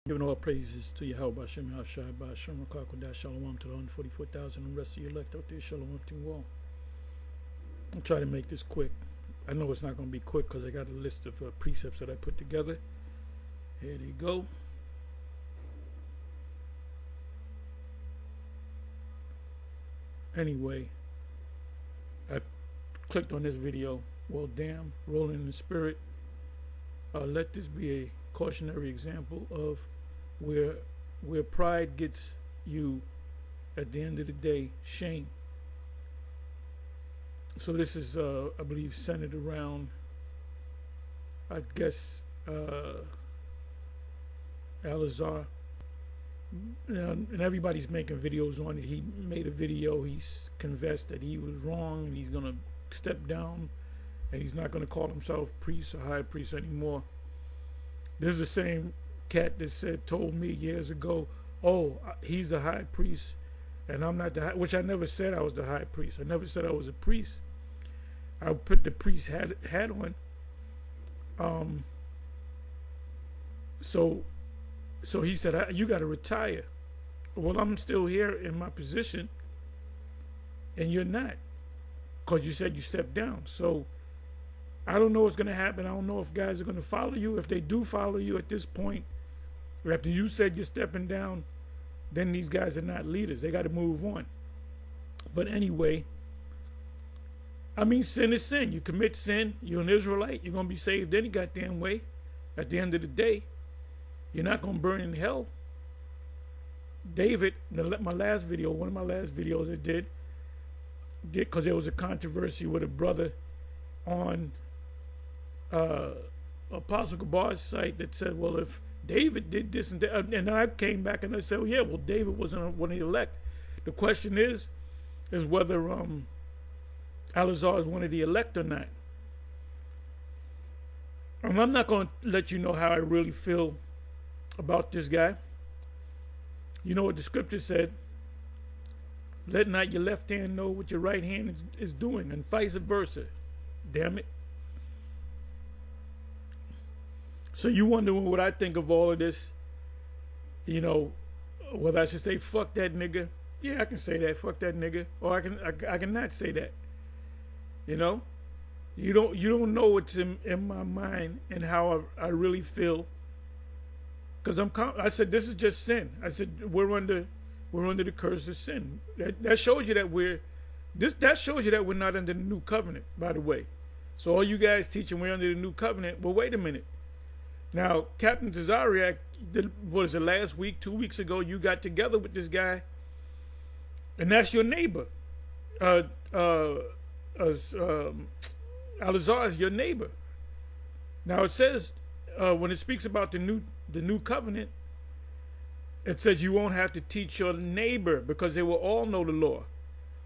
Giving all praises to Yahweh, Hashem, Hashai, Ba'ashem, Rakakodah, Shalom to the 144,000 and the rest of you elect out there, Shalom to you all. I'll try to make this quick. I know it's not going to be quick because I got a list of precepts that I put together. Here they go. Anyway, I clicked on this video. Well, damn, rolling in the spirit. Let this be a cautionary example of where pride gets you, at the end of the day, shame. So this is, I believe, centered around, I guess, Al-Azhar. And everybody's making videos on it. He made a video. He's confessed that he was wrong, and he's going to step down, and he's not going to call himself priest or high priest anymore. This is the same cat that told me years ago, oh, he's the high priest and I'm not the high, which I never said I was the high priest. I never said I was a priest. I put the priest hat on. So he said, you got to retire. Well, I'm still here in my position and you're not, because you said you stepped down. So I don't know what's going to happen. I don't know if guys are going to follow you. If they do follow you at this point, after you said you're stepping down, then these guys are not leaders. They got to move on. But anyway, I mean, sin is sin. You commit sin, you're an Israelite, you're going to be saved any goddamn way. At the end of the day, you're not going to burn in hell. David, my last video, one of my last videos I did, because there was a controversy with a brother on Apostle Gabar's site that said, well, if David did this and that, and I came back and I said, well, yeah, well, David wasn't one of the elect. The question is whether Al-Azhar is one of the elect or not. And I'm not going to let you know how I really feel about this guy. You know what the scripture said? Let not your left hand know what your right hand is doing, and vice versa. Damn it. So you wondering what I think of all of this, you know, whether I should say fuck that nigga. Yeah, I can say that, fuck that nigga, or I can not say that. You know, you don't know what's in my mind and how I really feel, because I said this is just sin. I said we're under the curse of sin. That shows you that that shows you that we're not under the new covenant, by the way. So all you guys teaching we're under the new covenant, well, wait a minute. Now, Captain Tazariak, what is it, last week, 2 weeks ago, you got together with this guy, and that's your neighbor. Al-Azhar is your neighbor. Now, it says, when it speaks about the new covenant, it says you won't have to teach your neighbor because they will all know the law.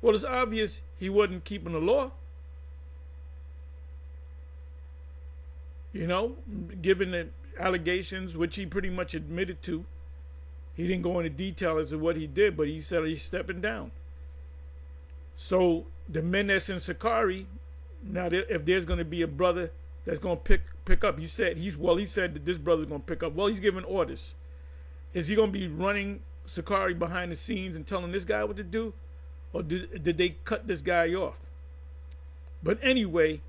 Well, it's obvious he wasn't keeping the law. You know, given the allegations, which he pretty much admitted to. He didn't go into detail as to what he did, but he said he's stepping down. So the men that's in Sakari, now if there's going to be a brother that's going to pick up, he said that this brother's going to pick up. Well, he's giving orders. Is he going to be running Sakari behind the scenes and telling this guy what to do? Or did they cut this guy off? But anyway,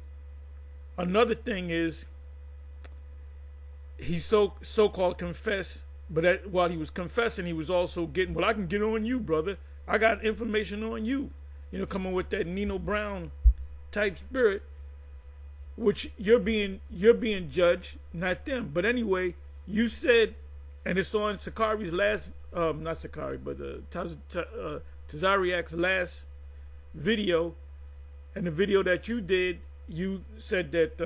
another thing is, he so-called confessed, but while he was confessing, he was also getting, well, I can get on you, brother. I got information on you. You know, coming with that Nino Brown type spirit, which you're being judged, not them. But anyway, you said, and it's on Sakari's last, not Sakari, but Tazariak's last video, and the video that you did, you said that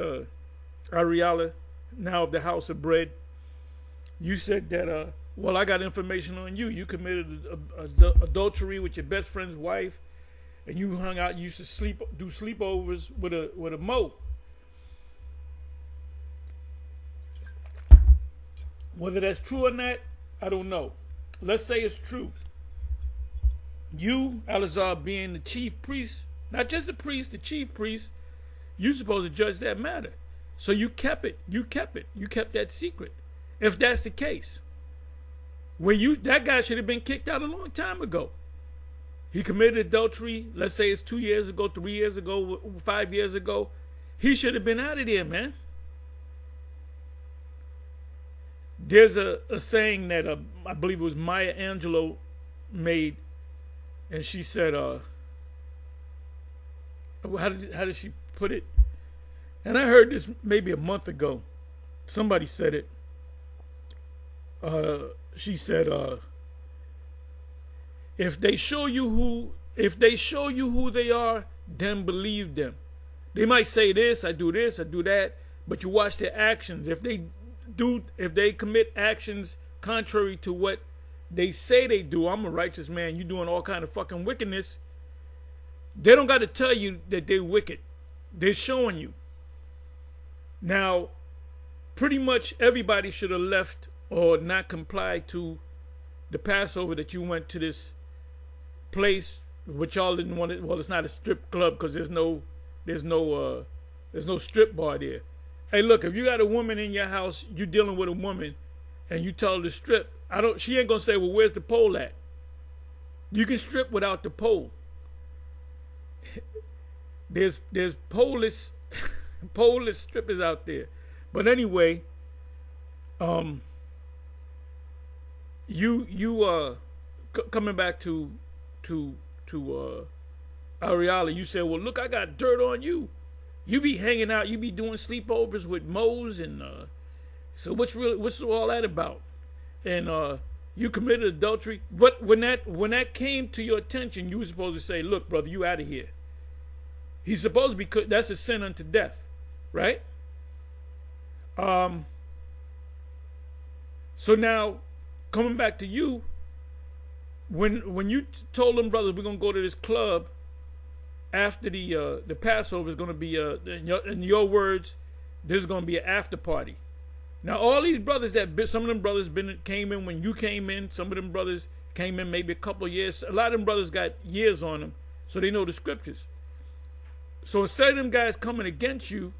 Ariala, now of the house of bread, you said that, well, I got information on you. You committed adultery with your best friend's wife, and you hung out, you used to do sleepovers with a Mo. Whether that's true or not, I don't know. Let's say it's true. You, Al-Azhar, being the chief priest, not just the priest, the chief priest, you're supposed to judge that matter. So you kept it. You kept that secret. If that's the case. That guy should have been kicked out a long time ago. He committed adultery, let's say it's 2 years ago, 3 years ago, 5 years ago. He should have been out of there, man. There's a saying that I believe it was Maya Angelou made, and she said, how did she put it? And I heard this maybe a month ago. Somebody said it. She said, if they show you who they are, then believe them. They might say this, I do that, but you watch their actions. If they commit actions contrary to what they say they do, I'm a righteous man, you doing all kind of fucking wickedness. They don't got to tell you that they're wicked. They're showing you. Now, pretty much everybody should have left or not complied to the Passover that you went to this place, which y'all didn't want it. Well, it's not a strip club because there's no strip bar there. Hey, look, if you got a woman in your house, you dealing with a woman, and you tell her to strip, she ain't gonna say, well, where's the pole at? You can strip without the pole. There's poleless strippers out there. But anyway, coming back to Ariala, you said, well, look, I got dirt on you. You be hanging out, you be doing sleepovers with Moes, and so what's all that about? And you committed adultery. But when that came to your attention, you were supposed to say, look, brother, you out of here. He's supposed to be, that's a sin unto death, right? So now, coming back to you, when you told them, brothers, we're gonna go to this club after the Passover, is gonna be in your words, there's gonna be an after party. Now all these brothers some of them brothers came in when you came in. Some of them brothers came in maybe a couple of years. A lot of them brothers got years on them, so they know the scriptures. So instead of them guys coming against you,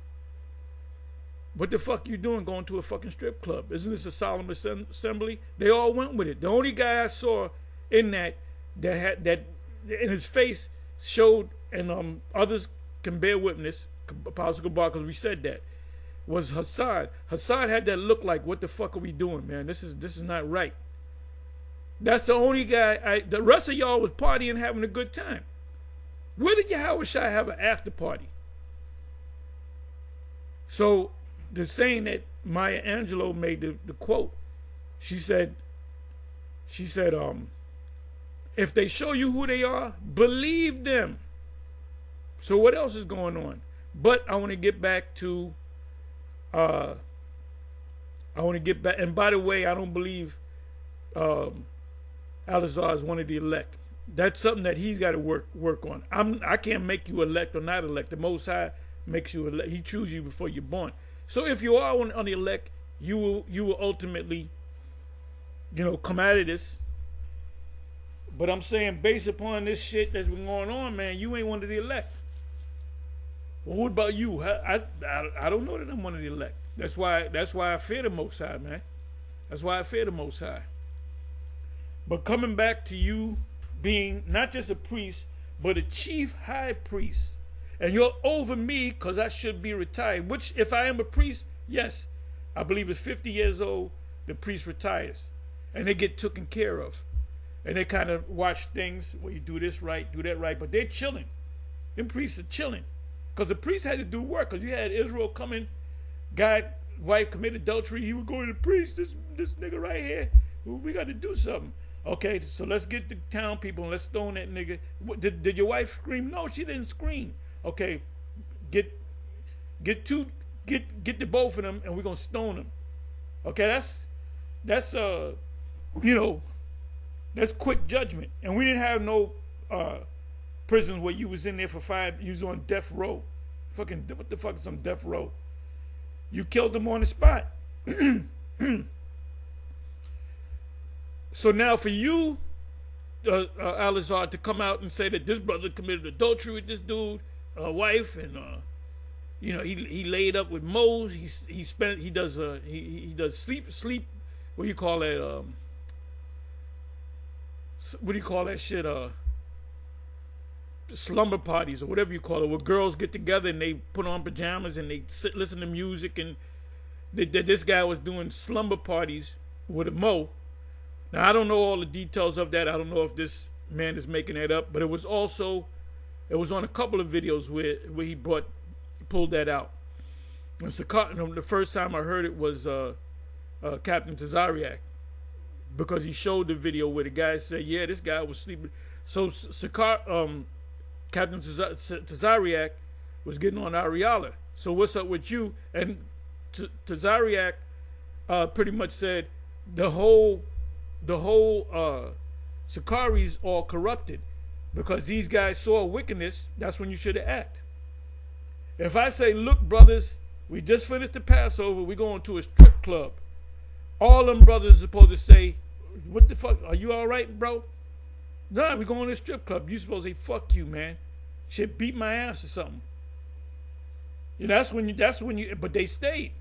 what the fuck you doing going to a fucking strip club? Isn't this a solemn assembly? They all went with it. The only guy I saw in that in his face showed, and others can bear witness, Apostle Gabar, because we said that, was Hassan. Hassan had that look like, what the fuck are we doing, man? This is not right. That's the only guy. The rest of y'all was partying, having a good time. Where did Yahweh Shai have an after party? So the saying that Maya Angelou made the quote, she said, if they show you who they are, believe them. So what else is going on? But I want to get back to, and by the way, I don't believe Alazar is one of the elect. That's something that he's got to work on. I can't make you elect or not elect. The Most High makes you elect. He chooses you before you're born. So if you are on the elect, you will ultimately, come out of this. But I'm saying, based upon this shit that's been going on, man, you ain't one of the elect. Well, what about you? I don't know that I'm one of the elect. That's why I fear the Most High, man. That's why I fear the Most High. But coming back to you being not just a priest, but a chief high priest, and you're over me because I should be retired, which if I am a priest, yes, I believe at 50 years old, the priest retires, and they get taken care of. And they kind of watch things, well, you do this right, do that right, but they're chilling. Them priests are chilling. Because the priest had to do work, because you had Israel coming, wife committed adultery, he would go to the priest, this nigga right here, we got to do something. Okay, so let's get the town people and let's stone that nigga. Did your wife scream? No, she didn't scream. Okay, get the both of them and we're gonna stone them. Okay, that's quick judgment. And we didn't have no prisons where you was in there for 5, you was on death row. Fucking, what the fuck is on death row? You killed them on the spot. So now for you, Alazar, to come out and say that this brother committed adultery with this dude, wife, and he laid up with Mose. He does sleep. What do you call that? what do you call that shit? Slumber parties or whatever you call it, where girls get together and they put on pajamas and they sit, listen to music, and this guy was doing slumber parties with a Mo. Now I don't know all the details of that. I don't know if this man is making that up, but it was on a couple of videos where he pulled that out. And the first time I heard it was Captain Tazariak, because he showed the video where the guy said, yeah, this guy was sleeping. So Captain Tazariak was getting on Ariala. So what's up with you? And Tazariak pretty much said the whole Sakari's all corrupted, because these guys saw wickedness. That's when you should have acted. If I say, look, brothers, we just finished the Passover, we're going to a strip club, all them brothers are supposed to say, what the fuck, are you all right, bro? Nah, we're going to a strip club. You supposed to say, fuck you, man. Shit, beat my ass or something. You know, that's when you, but they stayed.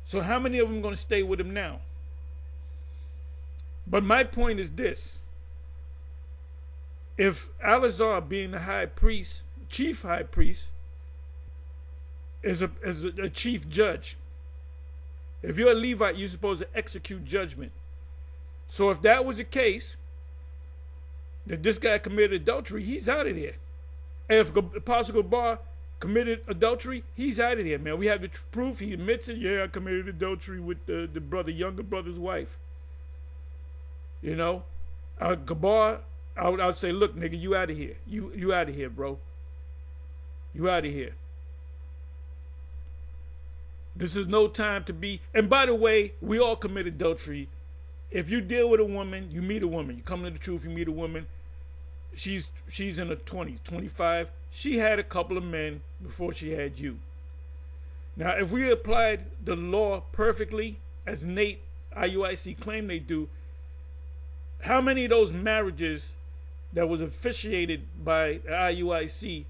So how many of them are going to stay with him now? But my point is this. If Eleazar, being the high priest, chief high priest, is a chief judge, if you're a Levite, you're supposed to execute judgment. So if that was the case, that this guy committed adultery, he's out of there. And if Apostle Gabar committed adultery, he's out of there, man. We have the proof. He admits it. Yeah, I committed adultery with the younger brother's wife. You know, Gabar, I would say, look, nigga, you out of here. You out of here, bro. You out of here. This is no time to be. And by the way, we all commit adultery. If you deal with a woman, you meet a woman. You come to the truth, you meet a woman. She's in her 20s, 25. She had a couple of men before she had you. Now, if we applied the law perfectly, as Nate, IUIC, claim they do, how many of those marriages that was officiated by IUIC,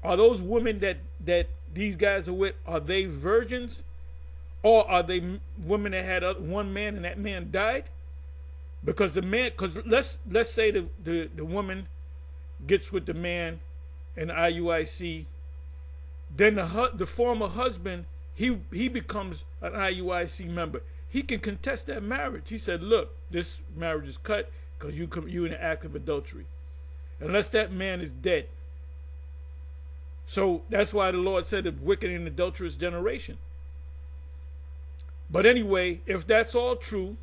are those women that these guys are with, are they virgins? Or are they women that had one man and that man died? Because let's say the woman gets with the man in IUIC, then the former husband, he becomes an IUIC member. He can contest that marriage. He said, look, this marriage is cut because you in an act of adultery, unless that man is dead. So that's why the Lord said, the wicked and adulterous generation. But anyway, if that's all true,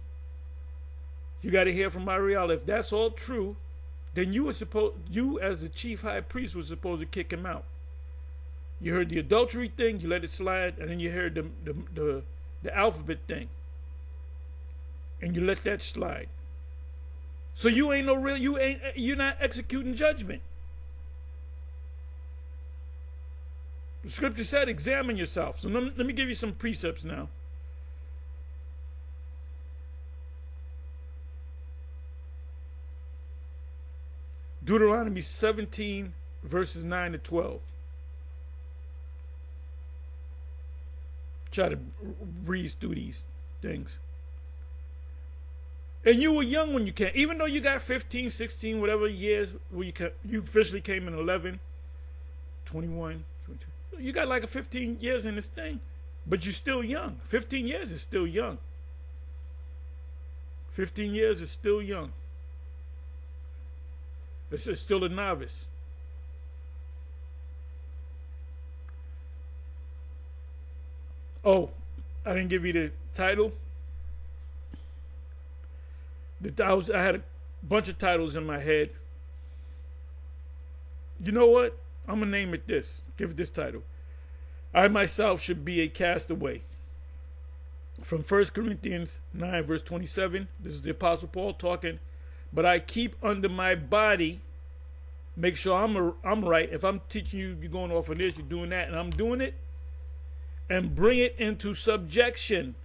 you got to hear from Ariel. If that's all true, then you as the chief high priest was supposed to kick him out. You heard the adultery thing, you let it slide, and then you heard the alphabet thing, and you let that slide. So you're not executing judgment. The scripture said, examine yourself. So let me give you some precepts now. Deuteronomy 17, verses 9 to 12. Try to breeze through these things. And you were young when you came. Even though you got 15, 16, whatever years, where you officially came in 11, 21, 22. You got like a 15 years in this thing, but you're still young. 15 years is still young. 15 years is still young. This is still a novice. Oh, I didn't give you the title. I had a bunch of titles in my head. You know what? I'm going to name it this. Give it this title. I myself should be a castaway. From 1 Corinthians 9, verse 27. This is the Apostle Paul talking. But I keep under my body, make sure I'm right. If I'm teaching you, you're going off of this, you're doing that, and I'm doing it, and bring it into subjection.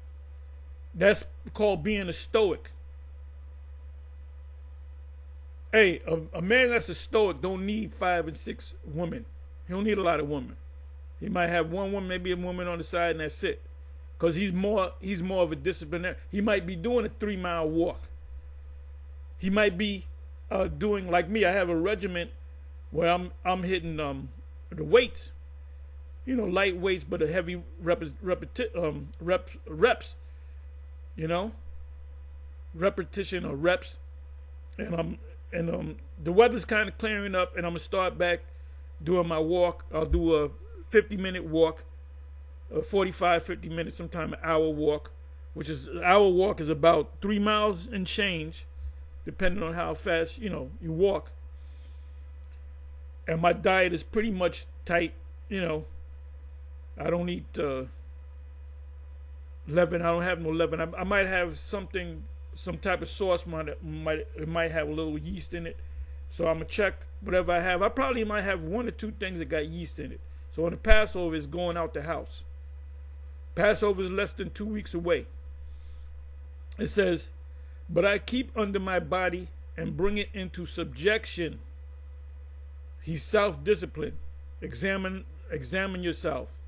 That's called being a stoic. Hey, a man that's a stoic don't need 5 and 6 women. He don't need a lot of women. He might have one woman, maybe a woman on the side, and that's it. Because he's more of a disciplinarian. He might be doing a 3-mile walk. He might be doing like me. I have a regiment where I'm hitting the weights, light weights, but a heavy reps, repetition or reps, and the weather's kind of clearing up, and I'm gonna start back doing my walk. I'll do a 50-minute walk, a 45, 50 minutes, sometime an hour walk, which is an hour walk is about 3 miles and change, depending on how fast you walk. And my diet is pretty much tight. I don't eat leaven. I don't have no leaven. I might have some type of sauce. It might have a little yeast in it. So I'm gonna check whatever I have. I probably might have 1 or 2 things that got yeast in it. So on the Passover, it's going out the house. Passover is less than 2 weeks away. It says, "But I keep under my body and bring it into subjection." He's self-disciplined. Examine yourself.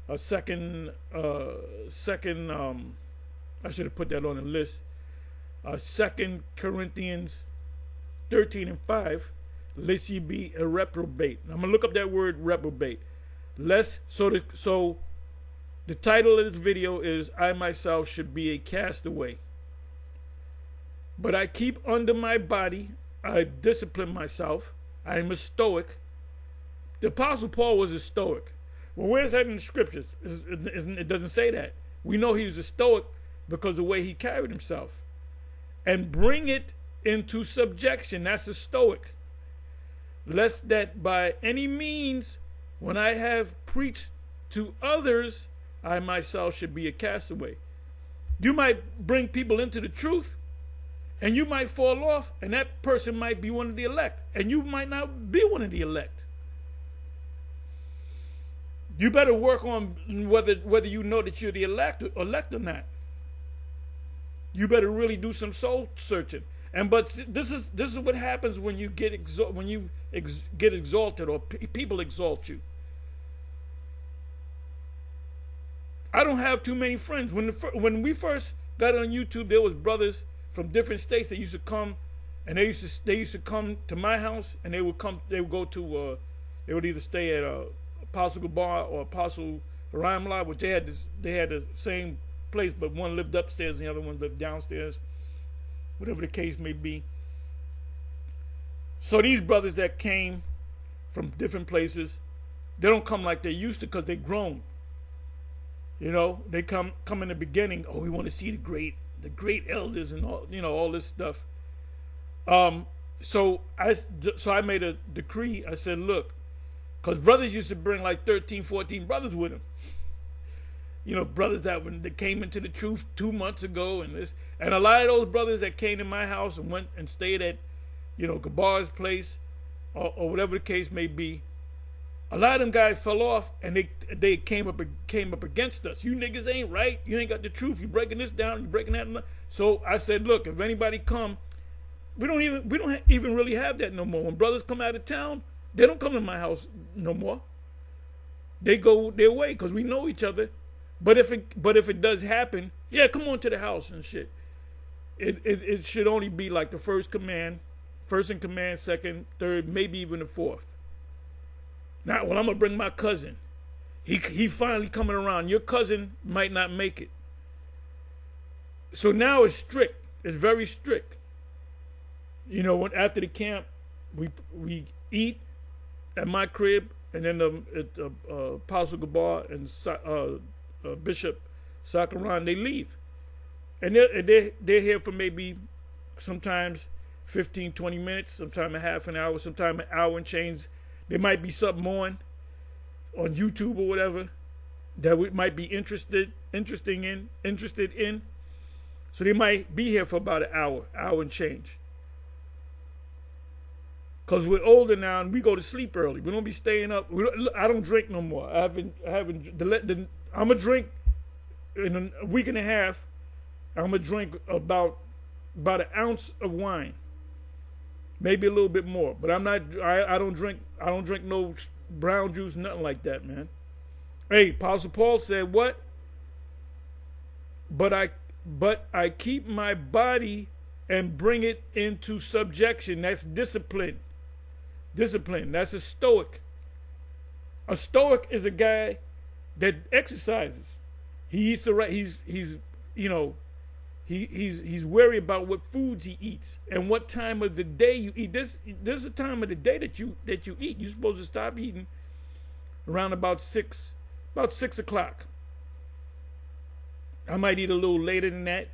I should have put that on the list. 2 Corinthians 13:5, lest ye be a reprobate. I'm gonna look up that word reprobate. So the title of this video is "I myself should be a castaway." But I keep under my body, I discipline myself. I am a stoic. The Apostle Paul was a stoic. Well, where's that in the scriptures? It doesn't say that. We know he was a stoic because of the way he carried himself. And bring it into subjection. That's a stoic. Lest that by any means, when I have preached to others, I myself should be a castaway. You might bring people into the truth, and you might fall off, and that person might be one of the elect, and you might not be one of the elect. You better work on whether you know that you're the elect or not. You better really do some soul searching. But this is what happens when you get exalted or people exalt you. I don't have too many friends. When we first got on YouTube, there was brothers from different states that used to come, and they used to come to my house, and they would either stay at Apostle Gabar or Apostle Ramla, which they had the same place, but one lived upstairs and the other one lived downstairs, whatever the case may be. So these brothers that came from different places, they don't come like they used to because they grown. They come in the beginning. Oh, we want to see the great elders and all this stuff. So I made a decree. I said, look, because brothers used to bring like 13, 14 brothers with them. Brothers that when they came into the truth 2 months ago, and a lot of those brothers that came to my house and went and stayed at, Gabar's place, or whatever the case may be. A lot of them guys fell off, and they came up against us. You niggas ain't right. You ain't got the truth. You breaking this down. You breaking that. So I said, look, if anybody come, we don't even really have that no more. When brothers come out of town, they don't come to my house no more. They go their way because we know each other. But if it does happen, yeah, come on to the house and shit. It should only be like the first in command, second, third, maybe even the fourth. Now, well, I'm gonna bring my cousin. He finally coming around. Your cousin might not make it. So now it's strict. It's very strict. After the camp, we eat at my crib, and then Apostle Gabar and Bishop Sakaran, they leave, and they're here for maybe sometimes 15, 20 minutes, sometimes a half an hour, sometimes an hour and change. There might be something on YouTube or whatever that we might be interested in. So they might be here for about an hour and change. Because we're older now and we go to sleep early. We don't be staying up. I don't drink no more. I'm going to drink in a week and a half. I'm going to drink about an ounce of wine. Maybe a little bit more. But I don't drink no brown juice, nothing like that, man. Hey, Apostle Paul said what? But I keep my body and bring it into subjection. That's discipline. Discipline. That's a stoic. A stoic is a guy that exercises. He eats the right. He's you know, he's wary about what foods he eats and what time of the day you eat. There's a time of the day that you eat. You're supposed to stop eating around about 6 o'clock. I might eat a little later than that.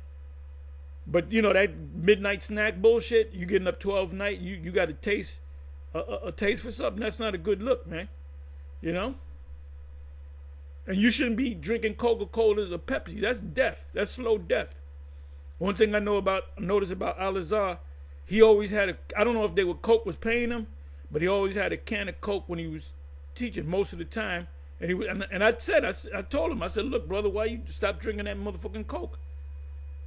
But you know that midnight snack bullshit, you getting up 12 night, you got a taste for something. That's not a good look, man. You know? And you shouldn't be drinking Coca-Colas or Pepsi. That's death. That's slow death. One thing I noticed about Al-Azhar, he always had I don't know if Coke was paying him, but he always had a can of Coke when he was teaching most of the time. And I told him, I said, look, brother, why you stop drinking that motherfucking Coke?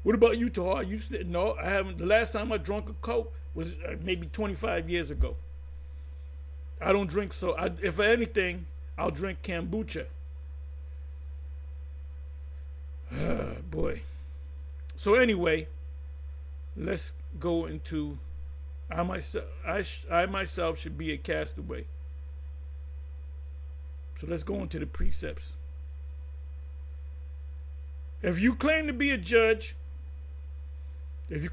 What about you, Tahar? You said, no, I haven't. The last time I drank a Coke was maybe 25 years ago. I don't drink, so if anything, I'll drink kombucha. Boy. So anyway, let's go into I myself should be a castaway. So let's go into the precepts. If you claim to be a judge, you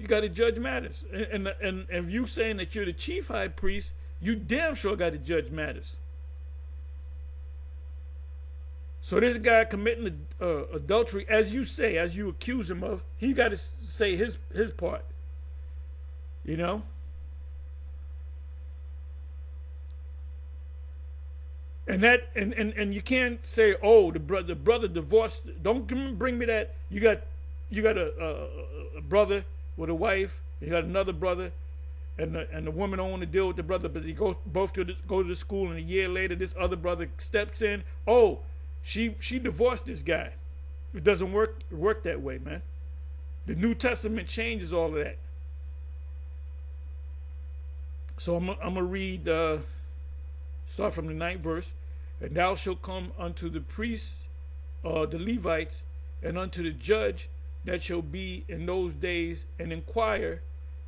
got to judge matters. And if you saying that you're the chief high priest, you damn sure got to judge matters. So this guy committing adultery, as you accuse him of, he got to say his part. You know? And you can't say, oh, the brother divorced. Don't bring me that. You got a brother with a wife. You got another brother, and the woman don't want to deal with the brother, but they both go to the school, and a year later, this other brother steps in. Oh, she divorced this guy. It doesn't work that way, man. The New Testament changes all of that. So I'm gonna read. Start from the 9th verse. And thou shalt come unto the priests, the Levites, and unto the judge that shall be in those days, and inquire,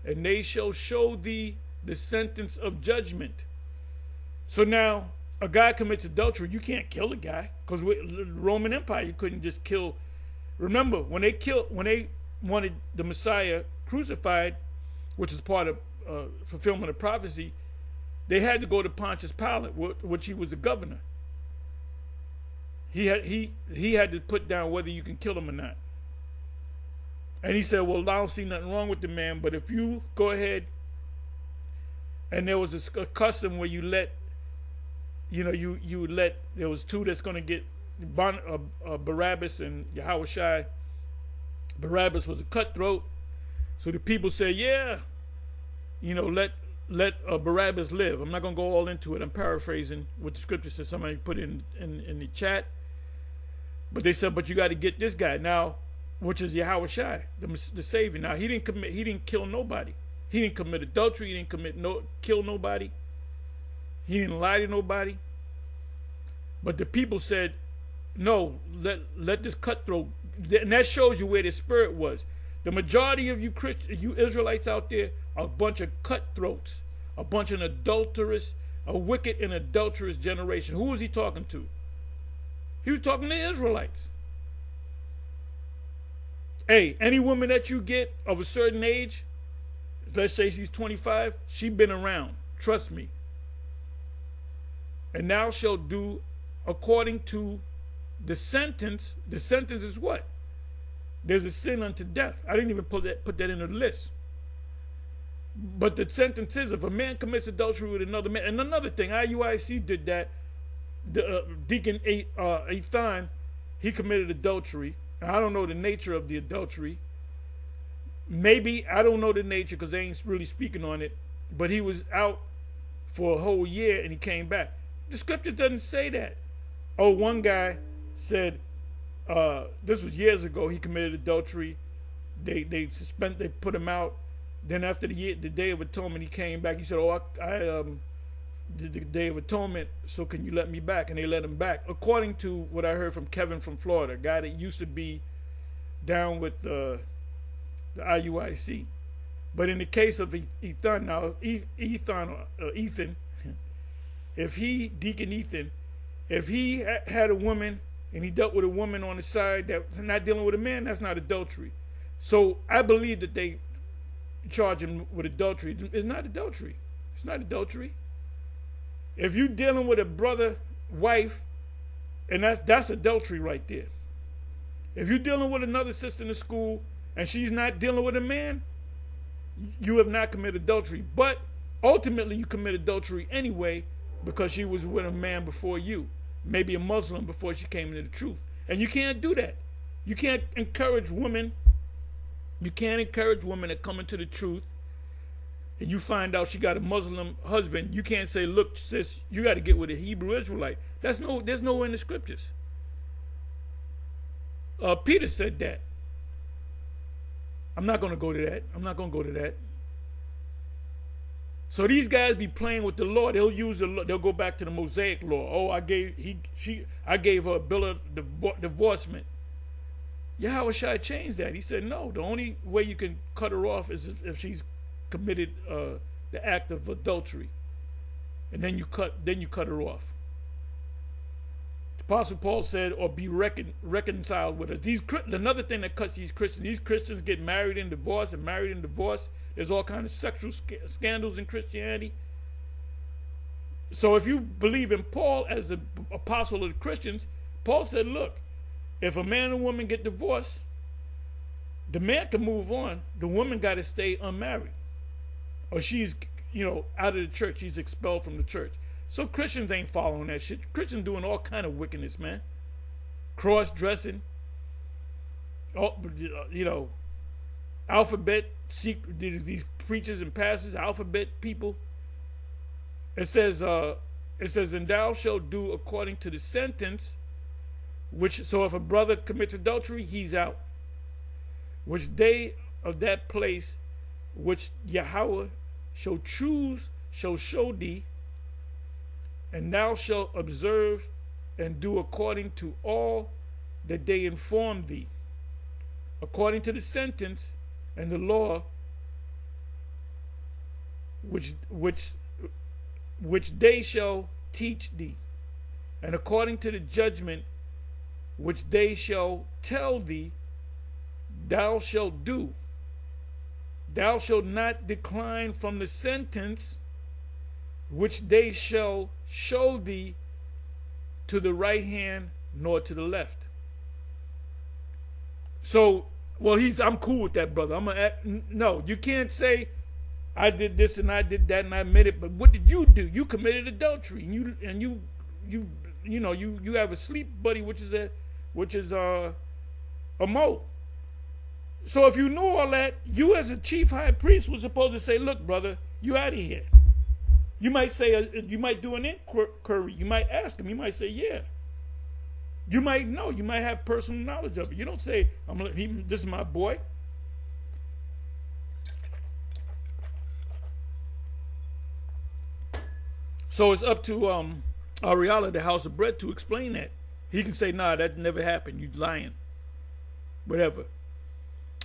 and they shall show thee the sentence of judgment. So now, a guy commits adultery, you can't kill a guy, because the Roman Empire, you couldn't just kill. Remember, when they wanted the Messiah crucified, which is part of fulfillment of prophecy, they had to go to Pontius Pilate, which he was the governor. He had to put down whether you can kill him or not. And he said, well, I don't see nothing wrong with the man, but if you go ahead, and there was a custom where you let, there was two that's going to get Barabbas and Yahushua. Barabbas was a cutthroat. So the people said, yeah, let Barabbas live. I'm not going to go all into it. I'm paraphrasing what the scripture says. Somebody put it in the chat. But they said, but you got to get this guy now, which is Yahushua, the Savior. Now, he didn't kill nobody. He didn't commit adultery. He didn't kill nobody. He didn't lie to nobody. But the people said, no, let this cutthroat. And that shows you where the spirit was. The majority of you Israelites out there are a bunch of cutthroats, a bunch of adulterous, a wicked and adulterous generation. Who was he talking to? He was talking to Israelites. Hey, any woman that you get of a certain age, let's say she's 25, she been around. Trust me. And thou shalt do according to the sentence. The sentence is what? There's a sin unto death. I didn't even put that in the list. But the sentence is, if a man commits adultery with another man, and another thing, IUIC did that. The Deacon Ethan, he committed adultery. I don't know the nature of the adultery. Maybe, I don't know the nature because they ain't really speaking on it. But he was out for a whole year and he came back. The scripture doesn't say that. Oh, one guy said, this was years ago, he committed adultery. They put him out. Then after the Day of Atonement, he came back. He said, oh, I did the Day of Atonement, so can you let me back? And they let him back. According to what I heard from Kevin from Florida, a guy that used to be down with the IUIC. But in the case of Ethan, now Ethan, if he, Deacon Ethan, if he had a woman and he dealt with a woman on the side that's not dealing with a man, that's not adultery. So I believe that they charge him with adultery. It's not adultery. It's not adultery. If you're dealing with a brother, wife, and that's adultery right there. If you're dealing with another sister in the school and she's not dealing with a man, you have not committed adultery. But ultimately you commit adultery anyway because she was with a man before you, maybe a Muslim before she came into the truth. And you can't do that. You can't encourage women. You can't encourage women that come into the truth and you find out she got a Muslim husband. You can't say, look, sis, you got to get with a Hebrew Israelite. There's nowhere in the scriptures. Peter said that. I'm not going to go to that. I'm not going to go to that. So these guys be playing with the law. They'll use the law. They'll go back to the Mosaic law. Oh, I gave her a bill of divorcement. Yahweh Shai changed that. He said, no, the only way you can cut her off is if she's committed the act of adultery. And then you cut her off. The Apostle Paul said, or be reconciled with us. Another thing that cuts these Christians get married and divorced and married and divorced. There's all kinds of sexual scandals in Christianity. So if you believe in Paul as the apostle of the Christians, Paul said, look, if a man and woman get divorced, the man can move on. The woman got to stay unmarried. Or she's, out of the church. She's expelled from the church. So Christians ain't following that shit. Christians doing all kind of wickedness, man. Cross-dressing. Alphabet, these preachers and pastors, alphabet people. It says, and thou shalt do according to the sentence, so if a brother commits adultery, he's out. Which day of that place, which Yahweh shall choose, shall show thee, and thou shalt observe and do according to all that they inform thee, according to the sentence and the law which they shall teach thee, and according to the judgment which they shall tell thee, thou shalt do. Thou shalt not decline from the sentence which they shall show thee to the right hand nor to the left. So, I'm cool with that, brother. No, you can't say I did this and I did that and I admit it. But what did you do? You committed adultery, and you have a sleep buddy, which is a mo. So if you know all that, you as a chief high priest was supposed to say, look, brother, you out of here. You might say, you might do an inquiry. You might ask him. You might say, yeah. You might know. You might have personal knowledge of it. You don't say, this is my boy. So it's up to Ariella, the House of Bread, to explain that. He can say, nah, that never happened. You lying. Whatever.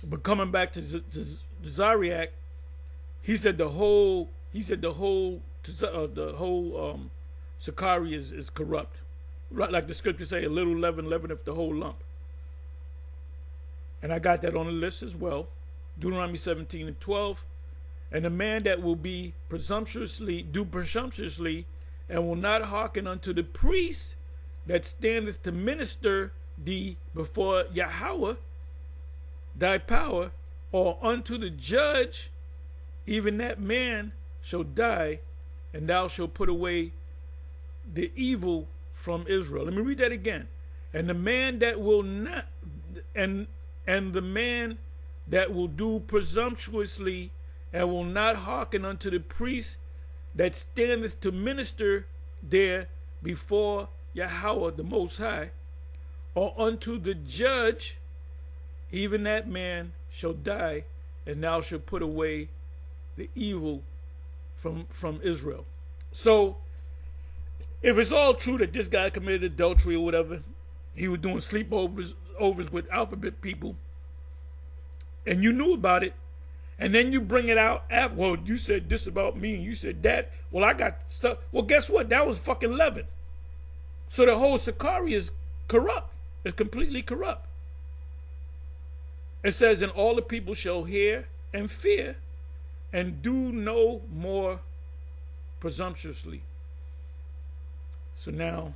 But coming back to Zariak, he said the whole Sakari is corrupt. Like the scripture say, a little leaven leaveneth the whole lump. And I got that on the list as well. Deuteronomy 17:12. And the man that will do presumptuously, and will not hearken unto the priest that standeth to minister thee before Yahweh, thy power, or unto the judge, even that man shall die, and thou shalt put away the evil from Israel. Let me read that again. And the man that will not, and the man that will do presumptuously, and will not hearken unto the priest that standeth to minister there before Yahweh the Most High, or unto the judge, even that man shall die, and thou shalt put away the evil from Israel. So, if it's all true that this guy committed adultery or whatever, he was doing sleepovers with alphabet people, and you knew about it, and then you bring it out after, well, you said this about me, and you said that. Well, I got stuff. Well, guess what? That was fucking leaven. So the whole Sakari is corrupt. It's completely corrupt. It says, and all the people shall hear and fear, and do no more presumptuously. So now,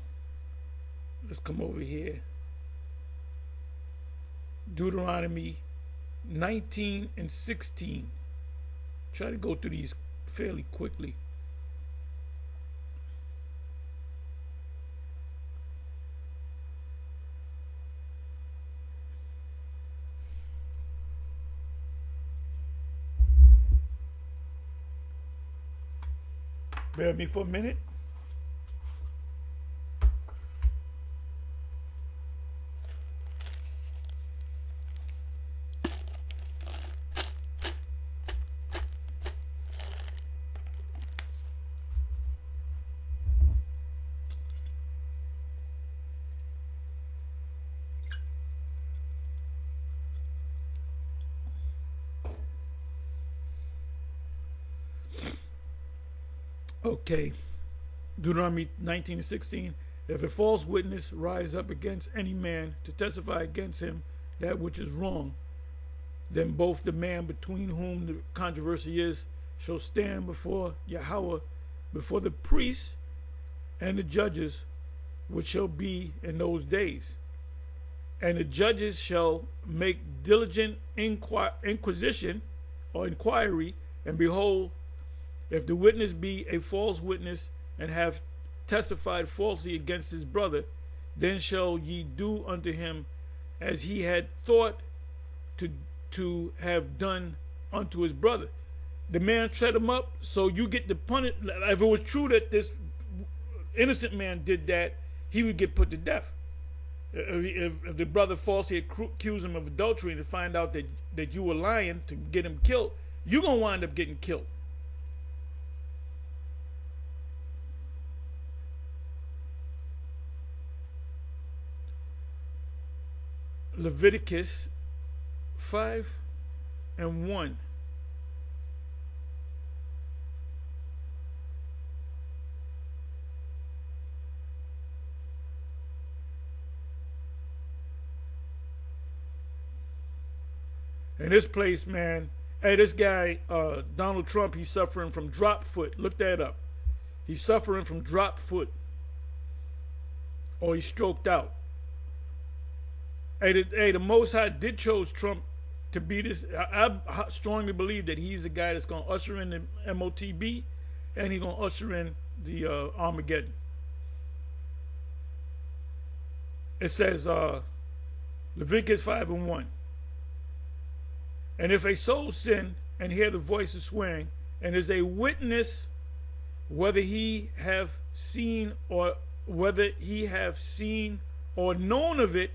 let's come over here. Deuteronomy 19 and 16. Try to go through these fairly quickly. Bear with me for a minute. Okay, Deuteronomy 19 and 16. If a false witness rise up against any man to testify against him that which is wrong, then both the man between whom the controversy is shall stand before Yahweh, before the priests and the judges, which shall be in those days. And the judges shall make diligent inquisition or inquiry, and behold, if the witness be a false witness and have testified falsely against his brother, then shall ye do unto him as he had thought to have done unto his brother. The man set him up, so you get the punishment. If it was true that this innocent man did that, he would get put to death. If the brother falsely accused him of adultery and to find out that you were lying to get him killed, you're going to wind up getting killed. Leviticus 5 and 1. In this place, man, hey, this guy, Donald Trump, he's suffering from drop foot. Look that up. He's suffering from drop foot. Or he's stroked out. Hey, the Most High did chose Trump to be this. I strongly believe that he's the guy that's going to usher in the MOTB, and he's going to usher in the Armageddon. It says, Leviticus 5 and 1. And if a soul sin and hear the voice of swearing, and is a witness, whether he have seen or known of it,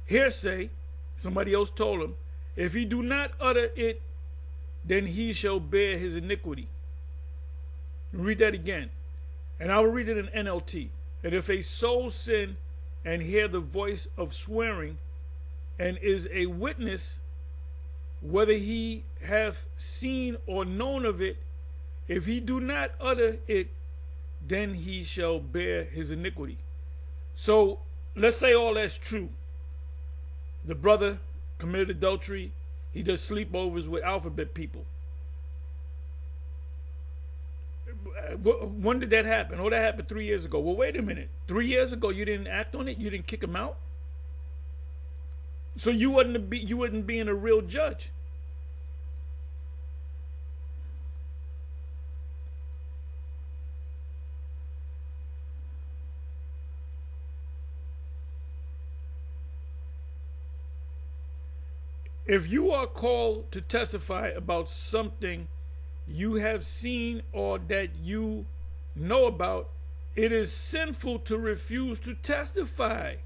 hearsay, somebody else told him, if he do not utter it, then he shall bear his iniquity. Read that again. And I will read it in NLT. And if a soul sin and hear the voice of swearing, and is a witness, whether he have seen or known of it, if he do not utter it, then he shall bear his iniquity. So let's say all that's true. The brother committed adultery. He does sleepovers with alphabet people. When did that happen? Oh, that happened 3 years ago. Well, wait a minute. 3 years ago, you didn't act on it? You didn't kick him out? So you wouldn't being a real judge. If you are called to testify about something you have seen or that you know about, it is sinful to refuse to testify,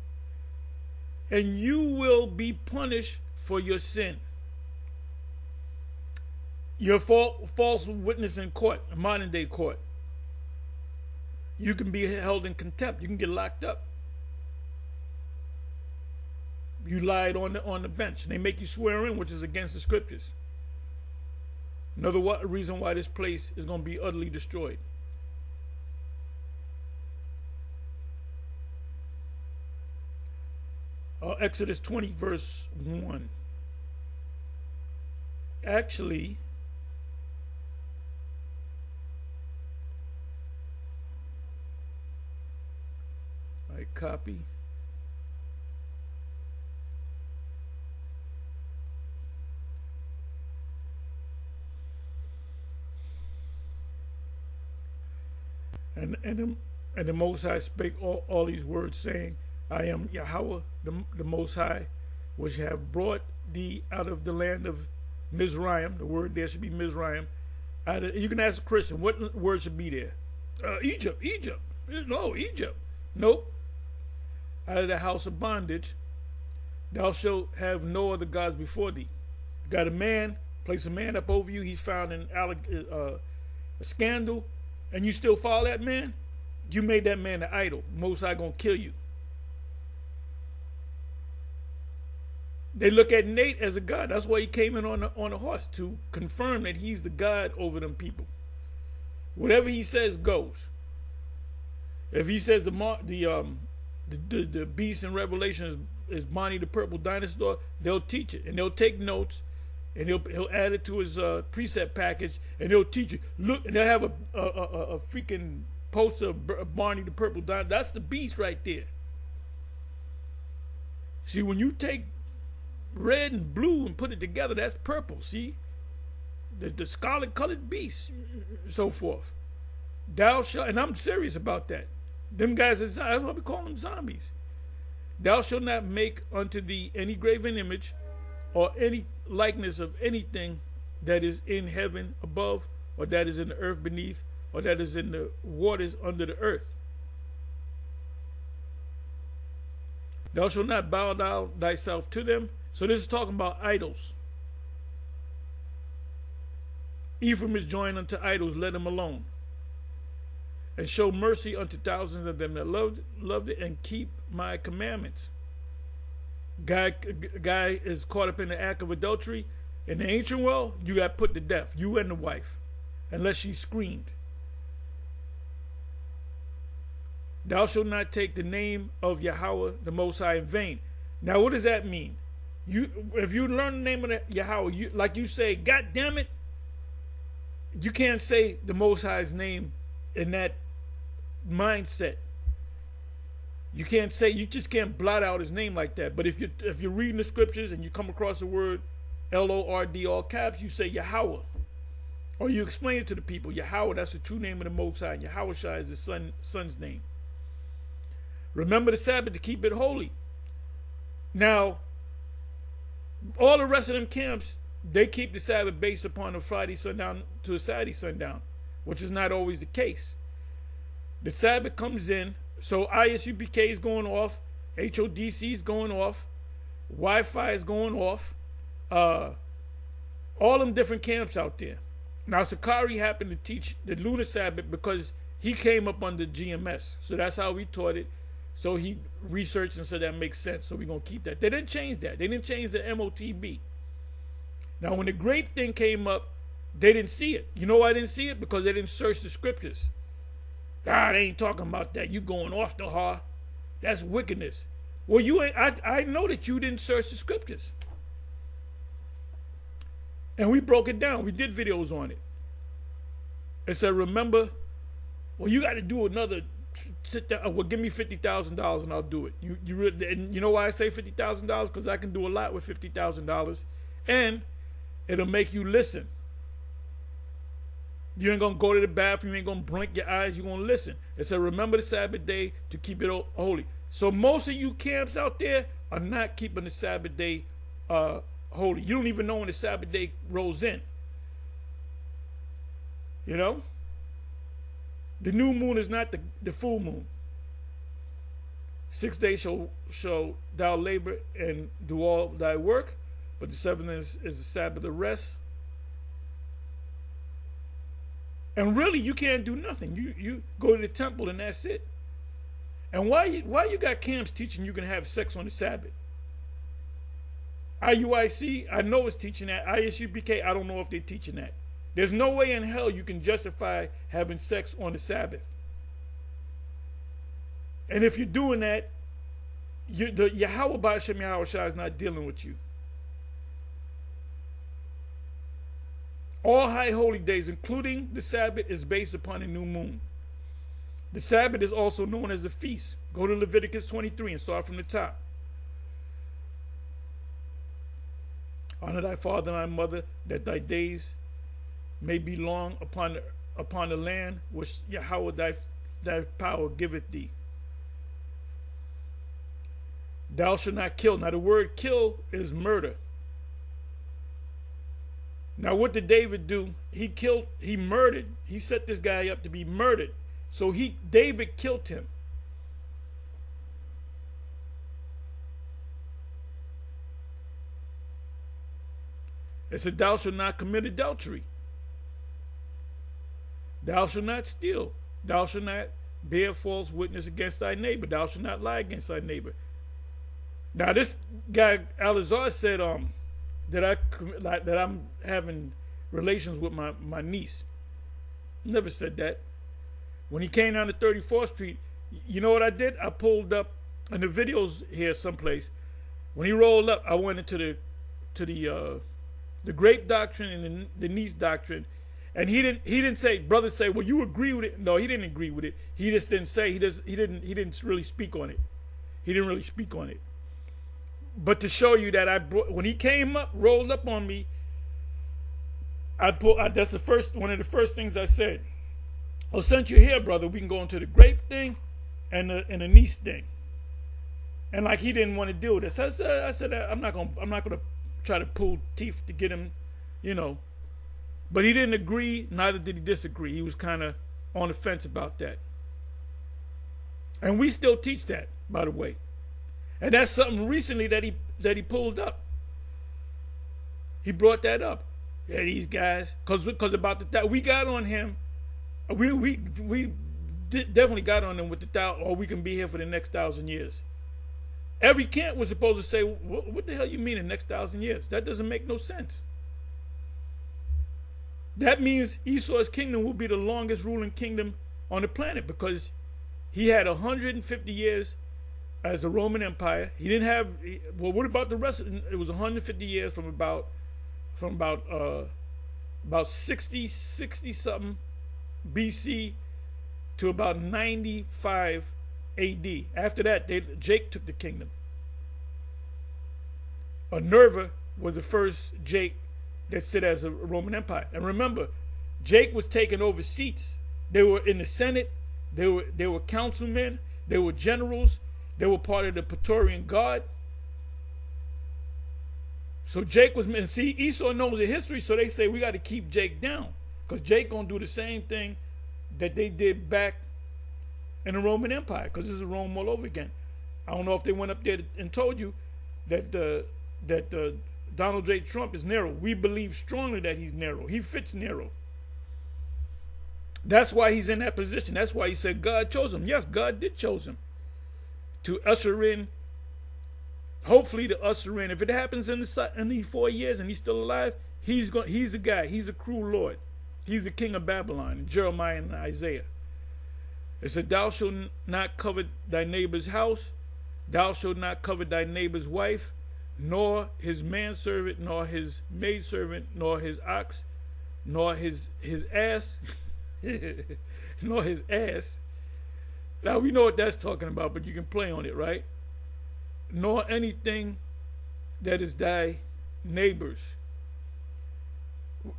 and you will be punished for your sin. You're false witness in court, a modern day court. You can be held in contempt. You can get locked up. you lied on the bench. And they make you swear in, which is against the scriptures. Another reason why this place is going to be utterly destroyed. Exodus 20 verse 1. Actually, I copy. And the Most High spake all these words, saying, I am Yahweh, the Most High, which have brought thee out of the land of Mizraim. The word there should be Mizraim. You can ask a Christian, what word should be there? Egypt. No, Egypt. Nope. Out of the house of bondage. Thou shalt have no other gods before thee. You got a man, place a man up over you. He's found in a scandal, and you still follow that man? You made that man an idol. Most High gonna kill you. They look at Nate as a god. That's why he came in on a horse, to confirm that he's the god over them people. Whatever he says goes. If he says the beast in Revelation is Bonnie the purple dinosaur, they'll teach it and they'll take notes, and he'll add it to his precept package, and they'll teach it. Look, and they'll have a freaking poster of Barney the purple dinosaur. That's the beast right there. See, when you take red and blue and put it together, that's purple. See, the scarlet colored beast, so forth. Thou shalt, and I'm serious about that. Them guys, that's why we call them zombies. Thou shalt not make unto thee any graven image, or any likeness of anything that is in heaven above, or that is in the earth beneath, or that is in the waters under the earth. Thou shalt not bow down thyself to them. So this is talking about idols. Ephraim is joined unto idols, let him alone. And show mercy unto thousands of them that loved it and keep my commandments. Guy is caught up in the act of adultery. In the ancient world, you got put to death, you and the wife, unless she screamed. Thou shalt not take the name of Yahweh the Most High in vain. Now, what does that mean? If you learn the name of Yahweh, like you say, God damn it, you can't say the Most High's name in that mindset. You can't say, you just can't blot out his name like that. But if you're reading the scriptures and you come across the word Lord, all caps, you say Yahweh. Or you explain it to the people. Yahweh, that's the true name of the Most High. Yahweh Shai is the son's name. Remember the Sabbath to keep it holy. Now, all the rest of them camps, they keep the Sabbath based upon a Friday sundown to a Saturday sundown, which is not always the case. The Sabbath comes in, so ISUPK is going off, HODC is going off, Wi-Fi is going off, all them different camps out there. Now, Sakari happened to teach the lunar Sabbath because he came up under GMS, so that's how we taught it. So he researched and said that makes sense, so we're going to keep that. They didn't change that. They didn't change the MOTB. Now, when the grape thing came up, they didn't see it. You know why they didn't see it? Because they didn't search the scriptures. They ain't talking about that. You going off the heart. That's wickedness. Well, you ain't. I know that you didn't search the scriptures. And we broke it down. We did videos on it. It said, remember, well, you got to do another. Sit down. Well, give me $50,000 and I'll do it. And you know why I say $50,000? Because I can do a lot with $50,000, and it'll make you listen. You ain't gonna go to the bathroom. You ain't gonna blink your eyes. You're gonna listen. It said, remember the Sabbath day to keep it holy. So most of you camps out there are not keeping the Sabbath day holy. You don't even know when the Sabbath day rolls in. You know? The new moon is not the full moon. 6 days shall thou labor and do all thy work, but the seventh is the Sabbath of rest. And really, you can't do nothing. You go to the temple and that's it. And why you got camps teaching you can have sex on the Sabbath? IUIC, I know it's teaching that. ISUPK, I don't know if they're teaching that. There's no way in hell you can justify having sex on the Sabbath. And if you're doing that, the Yahweh Ba'ashem Yahweh Shai is not dealing with you. All high holy days, including the Sabbath, is based upon a new moon. The Sabbath is also known as a feast. Go to Leviticus 23 and start from the top. Honor thy father and thy mother, that thy days may be long upon the land which Yahweh thy power giveth thee. Thou shalt not kill. Now the word kill is murder. Now what did David do? He murdered. He set this guy up to be murdered. So David killed him. It said, thou shalt not commit adultery. Thou shalt not steal. Thou shalt not bear false witness against thy neighbor. Thou shalt not lie against thy neighbor. Now this guy Alazar said that I'm having relations with my niece. Never said that. When he came down to 34th Street, you know what I did? I pulled up, and the video's here someplace. When he rolled up, I went into the grape doctrine and the niece doctrine, and he didn't say, brothers say, well, you agree with it. No, he didn't agree with it. He just didn't say, he didn't really speak on it. He didn't really speak on it. But to show you that when he came up, rolled up on me, that's one of the first things I said. Oh, since you're here, brother, we can go into the grape thing and the niece thing. And like he didn't want to deal with this. I said I'm not gonna try to pull teeth to get him, you know. But he didn't agree, neither did he disagree. He was kind of on the fence about that. And we still teach that, by the way. And that's something recently that he pulled up. He brought that up. Yeah, these guys, because about that we got on him. We definitely got on them with or we can be here for the next 1,000 years. Every camp was supposed to say, what the hell you mean the next 1,000 years? That doesn't make no sense. That means Esau's kingdom will be the longest ruling kingdom on the planet because he had 150 years as a Roman Empire. He didn't have, well, what about the rest? It was 150 years from about 60 something BC to about 95 AD. After that, Jake took the kingdom. Nerva was the first Jake that sit as a Roman Empire. And remember, Jake was taking over seats. They were in the Senate. They were councilmen. They were generals. They were part of the Praetorian Guard. So Jake was, and see, Esau knows the history, so they say we got to keep Jake down. Because Jake going to do the same thing that they did back in the Roman Empire. Because this is Rome all over again. I don't know if they went up there and told you that Donald J. Trump is Nero. We believe strongly that he's Nero. He fits Nero. That's why he's in that position. That's why he said God chose him. Yes, God did chose him to usher in, hopefully to usher in. If it happens in these 4 years and he's still alive, he's a guy. He's a cruel Lord. He's the king of Babylon in Jeremiah and Isaiah. It said, thou shalt not covet thy neighbor's house. Thou shalt not covet thy neighbor's wife, nor his manservant, nor his maidservant, nor his ox, nor his ass, nor his ass. Now we know what that's talking about, but you can play on it, right? Nor anything that is thy neighbor's.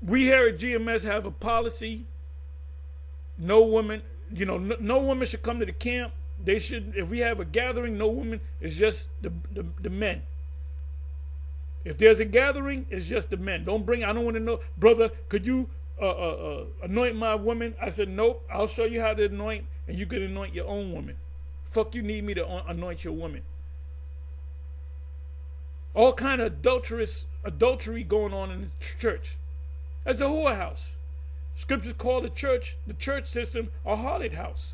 We here at GMS have a policy. No woman, no woman should come to the camp. They should, if we have a gathering, no woman. It's just the men. If there's a gathering, it's just the men. Don't bring, I don't want to know, brother, could you anoint my woman? I said, nope, I'll show you how to anoint, and you can anoint your own woman. Fuck you need me to anoint your woman. All kind of adultery going on in the church. That's a whorehouse. Scriptures call the church system, a harlot house.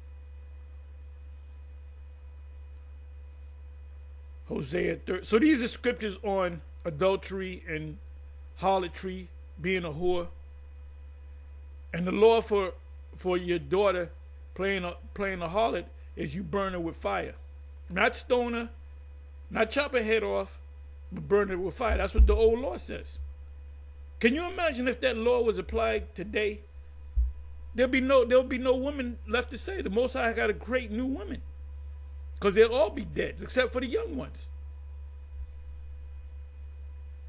Hosea 3. So these are scriptures on adultery and harlotry, being a whore. And the law for your daughter playing a harlot is you burn her with fire. Not stone her, not chop her head off, but burn her with fire. That's what the old law says. Can you imagine if that law was applied today? There'll be no woman left to say. The Most High got to create new women, because they'll all be dead except for the young ones.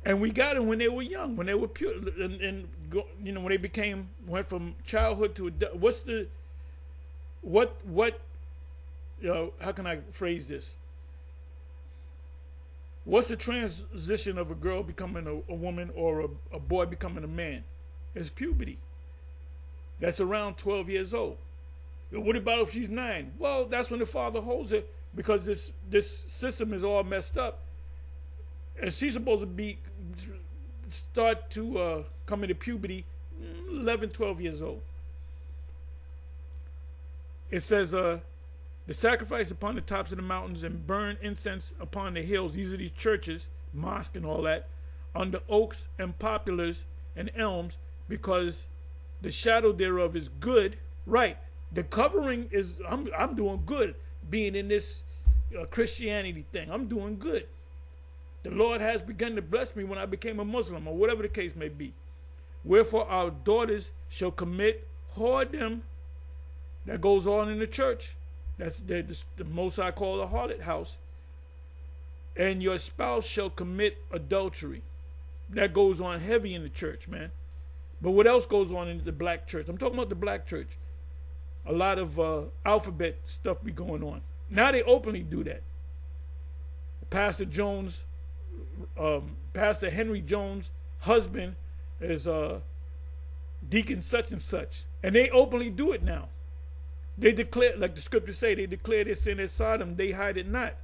And we got them when they were young, when they were pure, and when they went from childhood to adult. How can I phrase this? What's the transition of a girl becoming a woman or a boy becoming a man? It's puberty. That's around 12 years old. What about if she's 9? Well, that's when the father holds her, because this system is all messed up. And she's supposed to start to come into puberty 11, 12 years old. It says, the sacrifice upon the tops of the mountains and burn incense upon the hills. These are these churches, mosque and all that, under oaks and poplars and elms, because the shadow thereof is good. Right. The covering is, I'm doing good being in this Christianity thing. I'm doing good. The Lord has begun to bless me when I became a Muslim, or whatever the case may be. Wherefore our daughters shall commit whoredom. That goes on in the church. That's the Most High call a harlot house. And your spouse shall commit adultery. That goes on heavy in the church, man. But what else goes on in the black church? I'm talking about the black church. A lot of alphabet stuff be going on. Now they openly do that. Pastor Henry Jones' husband is deacon such and such. And they openly do it now. They declare, like the scriptures say, they declare their sin as Sodom, they hide it not.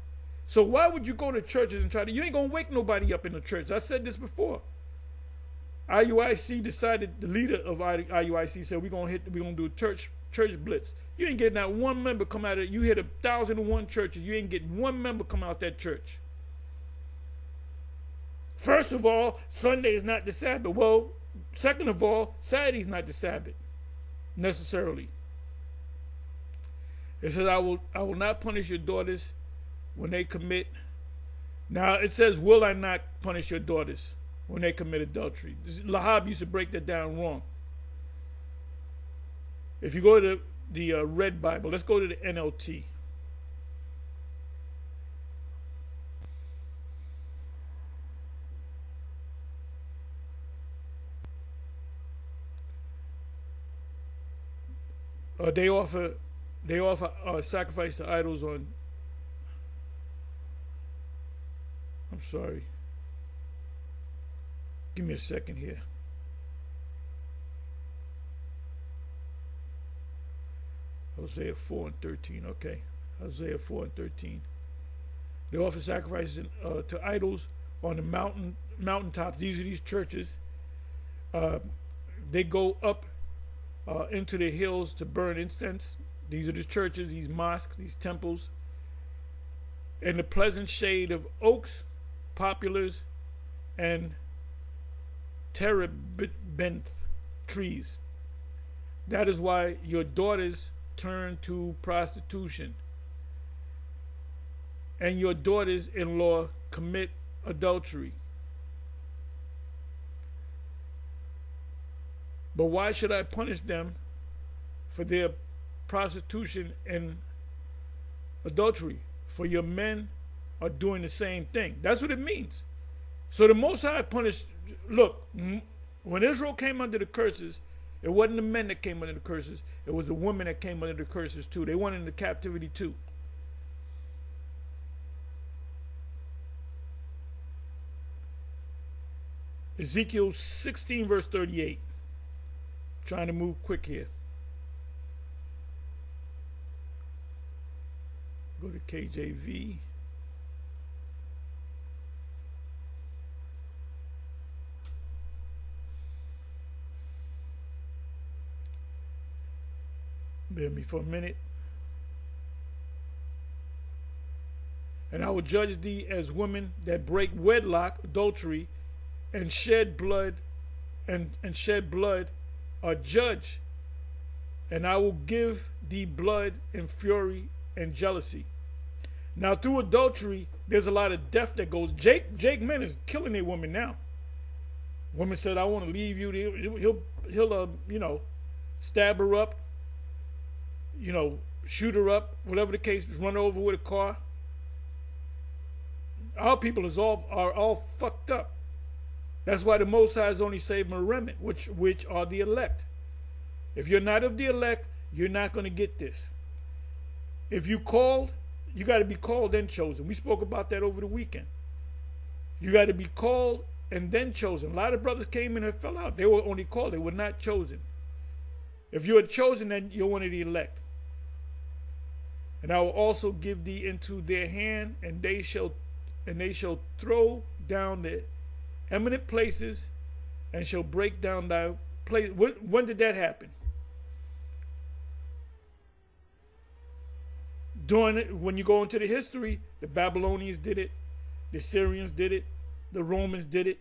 So why would you go to churches and you ain't gonna wake nobody up in the church. I said this before. IUIC decided, the leader of IUIC said, we're gonna do a church blitz. You ain't getting that one member come out of, you hit 1,001 churches, you ain't getting one member come out that church. First of all, Sunday is not the Sabbath. Well, second of all, Saturday is not the Sabbath, necessarily. It says, I will not punish your daughters when they commit. Now, it says, will I not punish your daughters when they commit adultery? Lahab used to break that down wrong. If you go to the Red Bible, let's go to the NLT. They offer sacrifice to idols on. I'm sorry. Give me a second here. Hosea 4 and 13. Okay. Hosea 4 and 13. They offer sacrifices to idols on the mountaintops. These are these churches. They go up into the hills to burn incense. These are the churches, these mosques, these temples. In the pleasant shade of oaks, poplars, and terebinth trees. That is why your daughters turn to prostitution, and your daughters-in-law commit adultery. But why should I punish them for their prostitution and adultery? For your men are doing the same thing. That's what it means. So the Most High punished. Look, when Israel came under the curses, it wasn't the men that came under the curses. It was the women that came under the curses too. They went into captivity too. Ezekiel 16 verse 38. Trying to move quick here. Go to KJV. Bear me for a minute. And I will judge thee as women that break wedlock, adultery, and shed blood, and shed blood are judged. And I will give thee blood and fury and jealousy. Now through adultery, there's a lot of death that goes. Jake Men is killing a woman now. Woman said, "I want to leave you." He'll stab her up, shoot her up, whatever the case, run her over with a car. Our people are all fucked up. That's why the Most High is only saving a remnant, which are the elect. If you're not of the elect, you're not going to get this. If you called, you got to be called and chosen. We spoke about that over the weekend. You got to be called and then chosen. A lot of brothers came in and fell out. They were only called. They were not chosen. If you are chosen, then you're one of the elect. And I will also give thee into their hand, and they shall throw down the eminent places, and shall break down thy place. When did that happen? When you go into the history, the Babylonians did it, the Syrians did it, the Romans did it.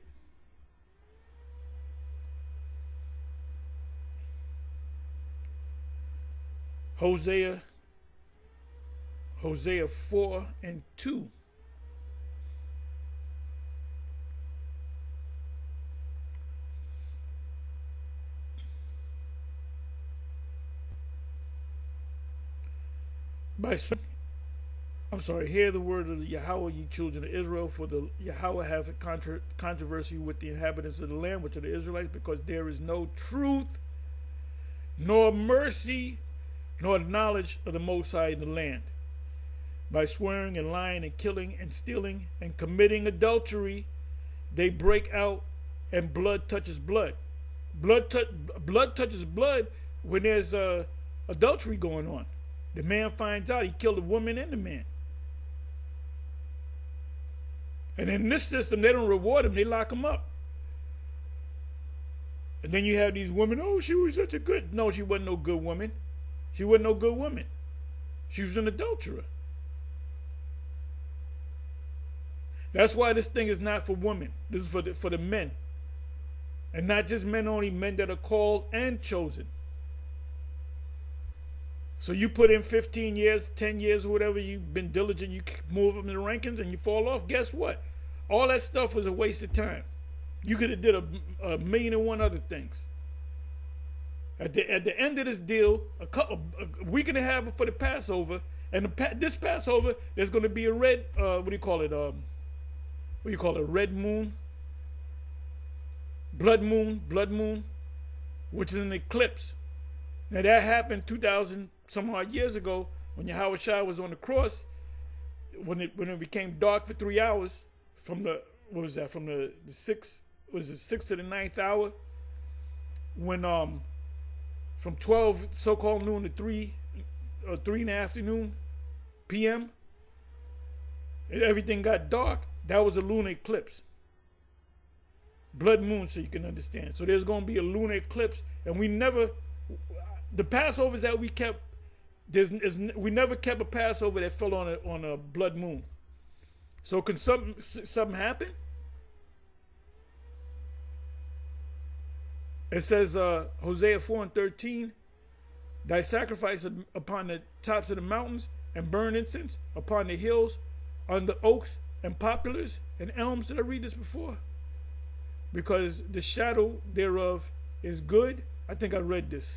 Hosea 4:2. Hear the word of Yahweh, ye children of Israel, for the Yahweh have a controversy with the inhabitants of the land, which are the Israelites, because there is no truth, nor mercy, nor knowledge of the Most High in the land. By swearing and lying and killing and stealing and committing adultery, they break out, and blood touches blood. Blood touches blood when there's adultery going on. The man finds out he killed a woman and the man. And in this system, they don't reward him, they lock him up. And then you have these women, "Oh, she was such a good..." No, she wasn't no good woman. She wasn't no good woman. She was an adulterer. That's why this thing is not for women. This is for the men. And not just men only, men that are called and chosen. So you put in 15 years, 10 years, or whatever, you've been diligent, you move up in the rankings and you fall off, guess what? All that stuff was a waste of time. You could have did a million and one other things. At the end of this deal, a week and a half before the Passover, and this Passover, there's going to be a red, red moon? Blood moon, which is an eclipse. Now that happened 2,000 some odd years ago when Yahweh Shai was on the cross, when it became dark for 3 hours from the 6th to the 9th hour, when from 12 so-called noon to 3 in the afternoon p.m. everything got dark. That was a lunar eclipse. Blood moon, so you can understand. So there's going to be a lunar eclipse, and the Passovers that we kept, we never kept a Passover that fell on a blood moon. So can something happen? It says, Hosea 4:13, thy sacrifice upon the tops of the mountains, and burn incense upon the hills, under oaks and poplars and elms. Did I read this before? Because the shadow thereof is good. I think I read this.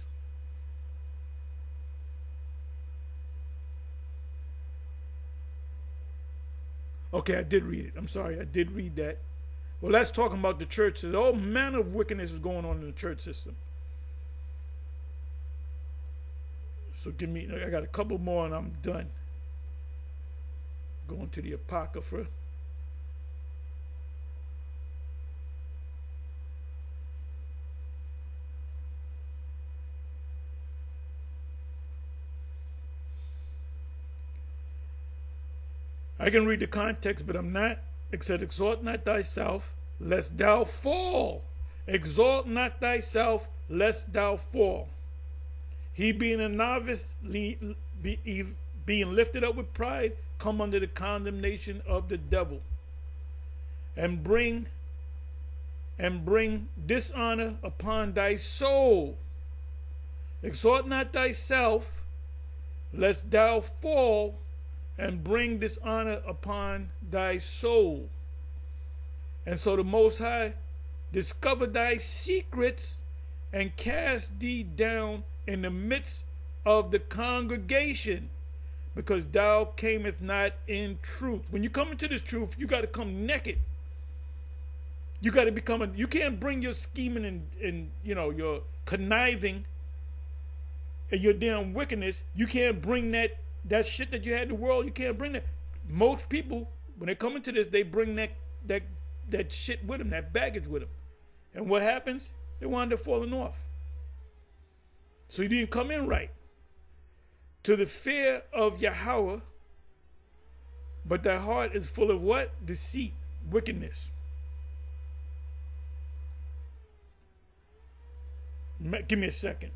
Okay, I did read it. I'm sorry, I did read that. Well, that's talking about the church. All manner of wickedness is going on in the church system. So I got a couple more and I'm done. Going to the Apocrypha. I can read the context, but I'm not. It said, exalt not thyself, lest thou fall. Exalt not thyself, lest thou fall. He being a novice, being lifted up with pride, come under the condemnation of the devil, and bring dishonor upon thy soul. Exhort not thyself, lest thou fall, and bring dishonor upon thy soul. And so the Most High discover thy secrets and cast thee down in the midst of the congregation, because thou camest not in truth. When you come into this truth, you got to come naked. You got to become you can't bring your scheming and your conniving and your damn wickedness. You can't bring that shit that you had in the world. You can't bring that. Most people, when they come into this, they bring that shit with them, that baggage with them. And what happens? They wind up falling off. So you didn't come in right. To the fear of Yahweh, but thy heart is full of what? Deceit, wickedness. Give me a second.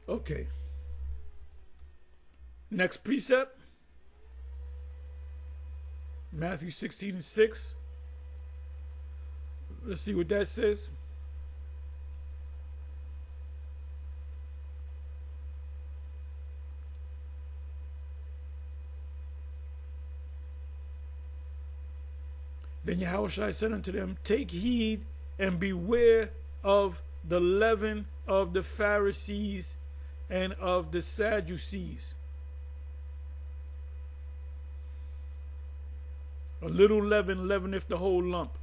Okay. Next precept. Matthew 16:6. Let's see what that says. Then Yahushua said unto them, take heed and beware of the leaven of the Pharisees and of the Sadducees. A little leaven leaveneth the whole lump.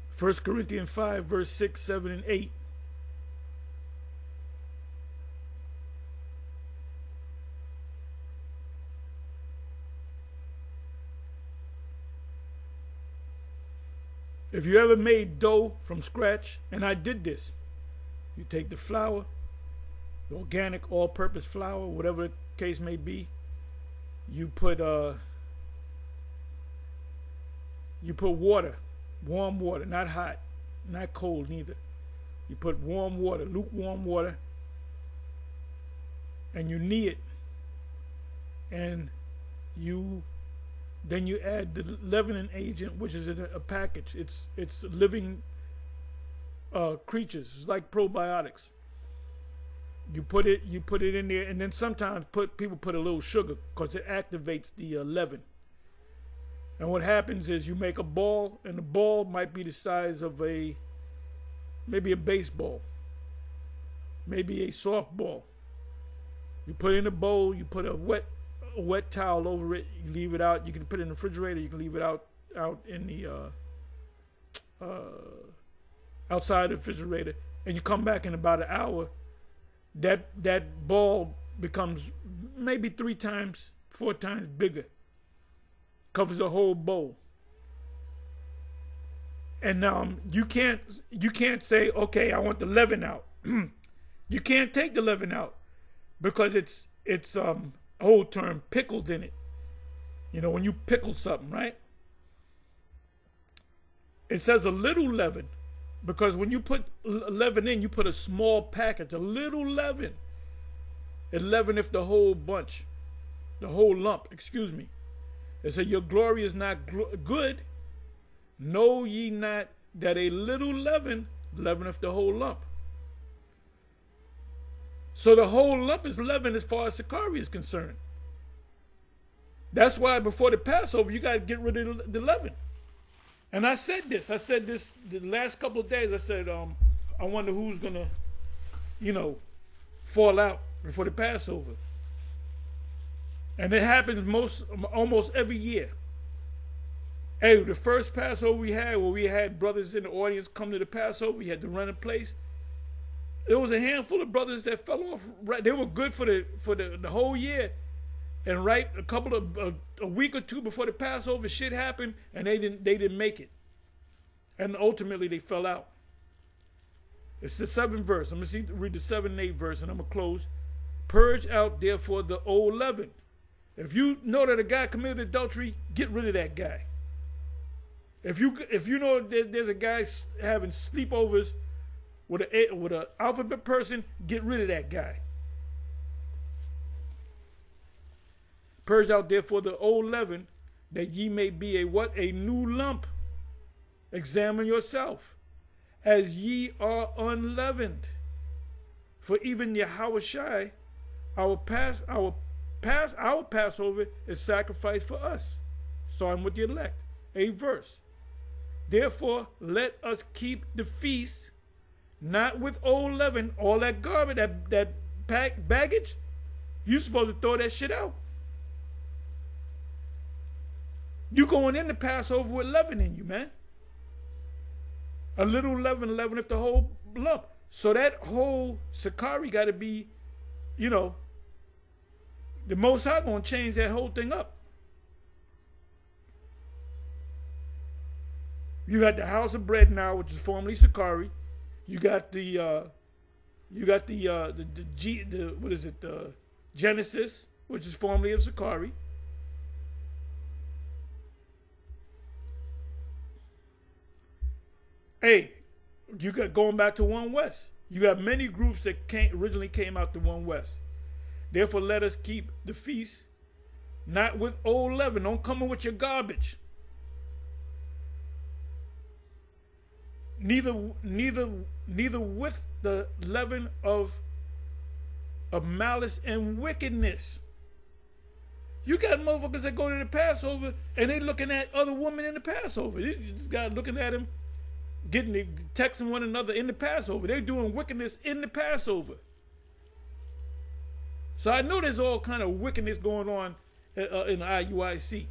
First Corinthians 5, verse 6, 7, and 8. If you ever made dough from scratch, and I did this, you take the flour, the organic all-purpose flour, whatever the case may be, you put water, warm water, not hot, not cold neither. You put warm water, lukewarm water, and you knead it, and then you add the leavening agent, which is in a package. It's living creatures. It's like probiotics. You put it in there, and then sometimes people put a little sugar because it activates the leaven. And what happens is you make a ball, and the ball might be the size of maybe a baseball, maybe a softball. You put it in a bowl. You put a wet towel over it. You leave it out. You can put it in the refrigerator. You can leave it out in the outside the refrigerator, and you come back in about an hour. That ball becomes maybe 3 times, 4 times bigger. Covers the whole bowl. And you can't say, okay, I want the leaven out. You can't take the leaven out because it's whole term pickled in it. You know, when you pickle something, right? It says a little leaven, because when you put leaven in, you put a small package, a little leaven. It leaveneth the whole bunch, the whole lump, excuse me. It said, your glory is not good. Know ye not that a little leaven leaveneth the whole lump? So the whole lump is leavened as far as Sakari is concerned. That's why before the Passover, you got to get rid of the leaven. And I said this the last couple of days. I said, I wonder who's going to, fall out before the Passover. And it happens almost every year. Hey, the first Passover we had, where we had brothers in the audience come to the Passover, we had to run a place. There was a handful of brothers that fell off. Right, they were good for the whole year, and right a week or two before the Passover, shit happened, and they didn't make it, and ultimately they fell out. It's the 7th verse. I'm gonna read the 7th and 8th verse, and I'm gonna close. Purge out therefore the old leaven. If you know that a guy committed adultery, get rid of that guy. If you know that there's a guy having sleepovers with an alphabet person, get rid of that guy. Purge out therefore the old leaven, that ye may be a new lump. Examine yourself, as ye are unleavened. For even Yahushua, our Passover is sacrificed for us. Starting with the elect. 8th verse. Therefore, let us keep the feast, not with old leaven, all that garbage, that baggage. You're supposed to throw that shit out. You going in the Passover with leaven in you, man. A little leaven leaveneth the whole lump. So that whole Sakari got to be, the Most High going to change that whole thing up. You got the house of bread now, which is formerly Sakari. You got the Genesis, which is formerly of Sakari. Hey, you got going back to One West. You got many groups that originally came out to One West. Therefore, let us keep the feast, not with old leaven. Don't come in with your garbage. Neither with the leaven of malice and wickedness. You got motherfuckers that go to the Passover and they looking at other women in the Passover. This guy looking at him, texting one another in the Passover. They're doing wickedness in the Passover. So I know there's all kind of wickedness going on in the IUIC.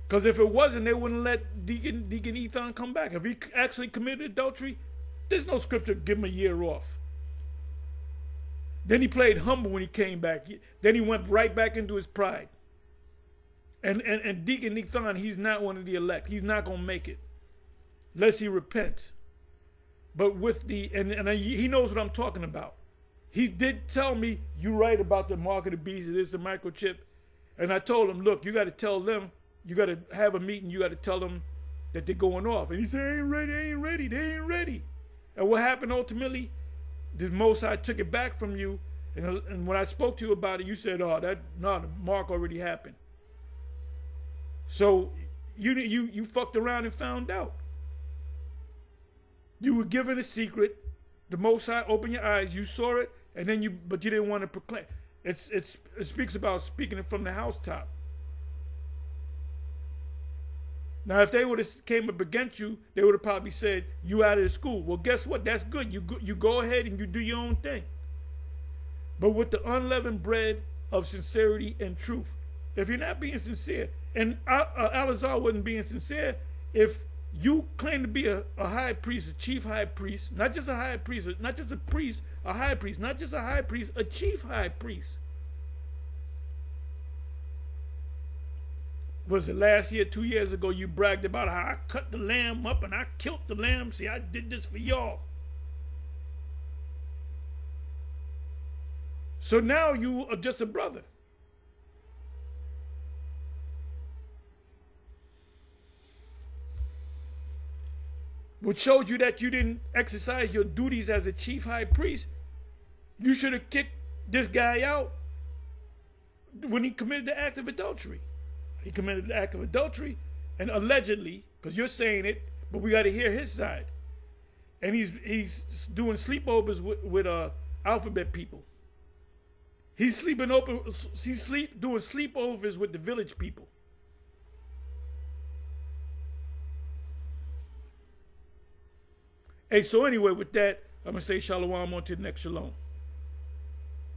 Because if it wasn't, they wouldn't let Deacon Ethan come back. If he actually committed adultery, there's no scripture to give him a year off. Then he played humble when he came back. Then he went right back into his pride. And Deacon Ethan, he's not one of the elect. He's not going to make it. Unless he repents. But with he knows what I'm talking about. He did tell me, you're right about the mark of the beast. It is the microchip. And I told him, look, you got to tell them. You got to have a meeting. You got to tell them that they're going off. And he said, they ain't ready. They ain't ready. And what happened ultimately, the Most High took it back from you. And when I spoke to you about it, you said, the mark already happened. So you fucked around and found out. You were given a secret. The Most High opened your eyes. You saw it. And then but you didn't want to proclaim. It speaks about speaking it from the housetop. Now, if they would have came up against you, they would have probably said, you out of the school. Well, guess what? That's good. You go ahead and you do your own thing. But with the unleavened bread of sincerity and truth, if you're not being sincere, and Alazar wasn't being sincere, if you claim to be a high priest, a chief high priest, not just a high priest, not just a priest, a high priest, not just a high priest, a chief high priest. Was it last year, 2 years ago, you bragged about how I cut the lamb up and I killed the lamb. See, I did this for y'all. So now you are just a brother. Which showed you that you didn't exercise your duties as a chief high priest. You should have kicked this guy out when he committed the act of adultery. He committed the act of adultery, and allegedly, because you're saying it, but we got to hear his side. And he's doing sleepovers with alphabet people. He's doing sleepovers with the village people. Hey, so anyway, with that, I'm gonna say shalom on to the next shalom.